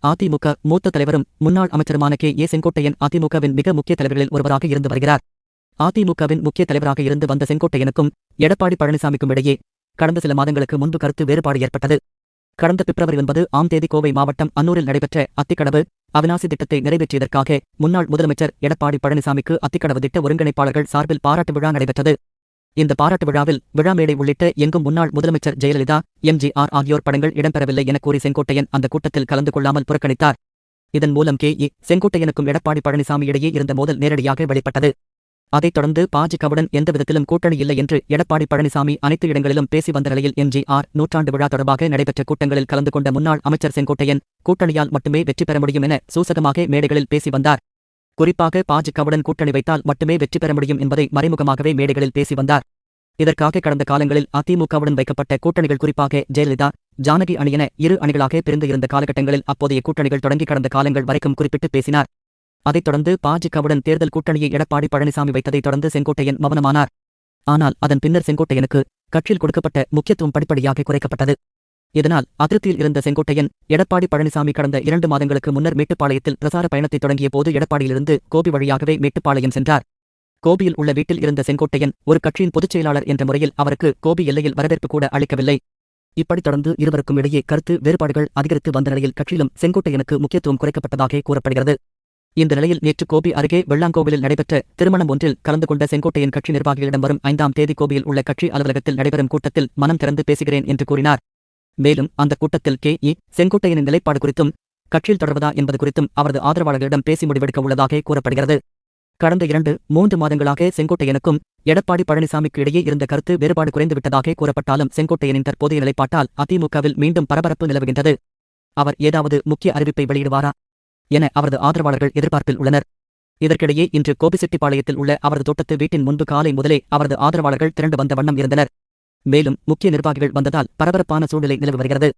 அதிமுக மூத்த தலைவரும் முன்னாள் அமைச்சருமான கே. செங்கோட்டையன் அதிமுகவின் மிக முக்கிய தலைவர்களில் ஒருவராக இருந்து வருகிறார். அதிமுகவின் முக்கிய தலைவராக இருந்து வந்த செங்கோட்டையனுக்கும் எடப்பாடி பழனிசாமிக்கும் இடையே கடந்த சில மாதங்களுக்கு முன்பு கருத்து வேறுபாடு ஏற்பட்டது. கடந்த பிப்ரவரி 9 கோவை மாவட்டம் அன்னூரில் நடைபெற்ற அத்திக்கடவு அவிநாசி திட்டத்தை நிறைவேற்றியதற்காக முன்னாள் முதலமைச்சர் எடப்பாடி பழனிசாமிக்கு அத்திக்கடவு திட்ட ஒருங்கிணைப்பாளர்கள் சார்பில் பாராட்டு விழா நடைபெற்றது. இந்த பாராட்டு விழாவில் விழா மேடை உள்ளிட்ட எங்கும் முன்னாள் முதலமைச்சர் ஜெயலலிதா, எம்.ஜி.ஆர். ஆகியோர் படங்கள் இடம்பெறவில்லை என கூறி செங்கோட்டையன் அந்த கூட்டத்தில் கலந்து கொள்ளாமல் புறக்கணித்தார். இதன் மூலம் கே. செங்கோட்டையனுக்கும் எடப்பாடி பழனிசாமி இடையே இருந்த மோதல் நேரடியாக வெளிப்பட்டது. அதைத் தொடர்ந்து பாஜகவுடன் எந்தவிதத்திலும் கூட்டணி இல்லை என்று எடப்பாடி பழனிசாமி அனைத்து இடங்களிலும் பேசி வந்த நிலையில் எம்.ஜி.ஆர். நூற்றாண்டு விழா தொடர்பாக நடைபெற்ற கூட்டங்களில் கலந்து கொண்ட முன்னாள் அமைச்சர் செங்கோட்டையன் கூட்டணியால் மட்டுமே வெற்றி பெற முடியும் என சூசகமாக மேடைகளில் பேசி வந்தார். குறிப்பாக பாஜகவுடன் கூட்டணி வைத்தால் மட்டுமே வெற்றி பெற முடியும் என்பதை மறைமுகமாகவே மேடைகளில் பேசி வந்தார். இதற்காக கடந்த காலங்களில் அதிமுகவுடன் வைக்கப்பட்ட கூட்டணிகள் குறிப்பாக ஜெயலலிதா, ஜானகி அணி என இரு அணிகளாக பிரிந்து இருந்த காலகட்டங்களில் அப்போதைய கூட்டணிகள் தொடங்கி கடந்த காலங்கள் வரைக்கும் குறிப்பிட்டு பேசினார். அதைத் தொடர்ந்து பாஜகவுடன் தேர்தல் கூட்டணியை எடப்பாடி பழனிசாமி வைத்ததைத் தொடர்ந்து செங்கோட்டையன் மௌனமானார். ஆனால் அதன் பின்னர் செங்கோட்டையனுக்கு கட்சியில் கொடுக்கப்பட்ட முக்கியத்துவம் படிப்படியாக குறைக்கப்பட்டது. இதனால் அதிருப்தியில் இருந்த செங்கோட்டையன் எடப்பாடி பழனிசாமி கடந்த 2 மாதங்களுக்கு முன்னர் மேட்டுப்பாளையத்தில் பிரசார பயணத்தை தொடங்கிய போது எடப்பாடியிலிருந்து கோபி வழியாகவே மேட்டுப்பாளையம் சென்றார். கோபியில் உள்ள வீட்டில் இருந்த செங்கோட்டையன் ஒரு கட்சியின் பொதுச் செயலாளர் என்ற முறையில் அவருக்கு கோபி எல்லையில் வரவேற்பு கூட அளிக்கவில்லை. இப்படி தொடர்ந்து இருவருக்கும் இடையே கருத்து வேறுபாடுகள் அதிகரித்து வந்த நிலையில் கட்சியிலும் செங்கோட்டையனுக்கு முக்கியத்துவம் குறைக்கப்பட்டதாக கூறப்படுகிறது. இந்த நிலையில் நேற்று கோபி அருகே வெள்ளாங்கோவிலில் நடைபெற்ற திருமணம் ஒன்றில் கலந்து கொண்ட செங்கோட்டையன் கட்சி நிர்வாகிகளிடம் வரும் 5ஆம் தேதி கோபியில் உள்ள கட்சி அலுவலகத்தில் நடைபெறும் கூட்டத்தில் மனம் திறந்து பேசுகிறேன் என்று கூறினார். மேலும் அந்த கூட்டத்தில் கே. செங்கோட்டையனின் நிலைப்பாடு குறித்தும் கட்சியில் தொடர்வதா என்பது குறித்தும் அவரது ஆதரவாளர்களிடம் பேசி முடிவெடுக்க உள்ளதாக கூறப்படுகிறது. கடந்த 2-3 மாதங்களாக செங்கோட்டையனுக்கும் எடப்பாடி பழனிசாமிக்கு இடையே இருந்த கருத்து வேறுபாடு குறைந்துவிட்டதாக கூறப்பட்டாலும் செங்கோட்டையனின் தற்போதைய நிலைப்பாட்டால் அதிமுகவில் மீண்டும் பரபரப்பு நிலவுகின்றது. அவர் ஏதாவது முக்கிய அறிவிப்பை வெளியிடுவாரா என அவரது ஆதரவாளர்கள் எதிர்பார்ப்பில் உள்ளனர். இதற்கிடையே இன்று கோபிசெட்டிப்பாளையத்தில் உள்ள அவரது தோட்டத்து வீட்டின் முன்பு காலை முதலே அவரது ஆதரவாளர்கள் திரண்டு வந்த வண்ணம் இருந்தனர். மேலும் முக்கிய நிர்வாகிகள் வந்ததால் பரபரப்பான சூழ்நிலை நிலவி வருகிறது.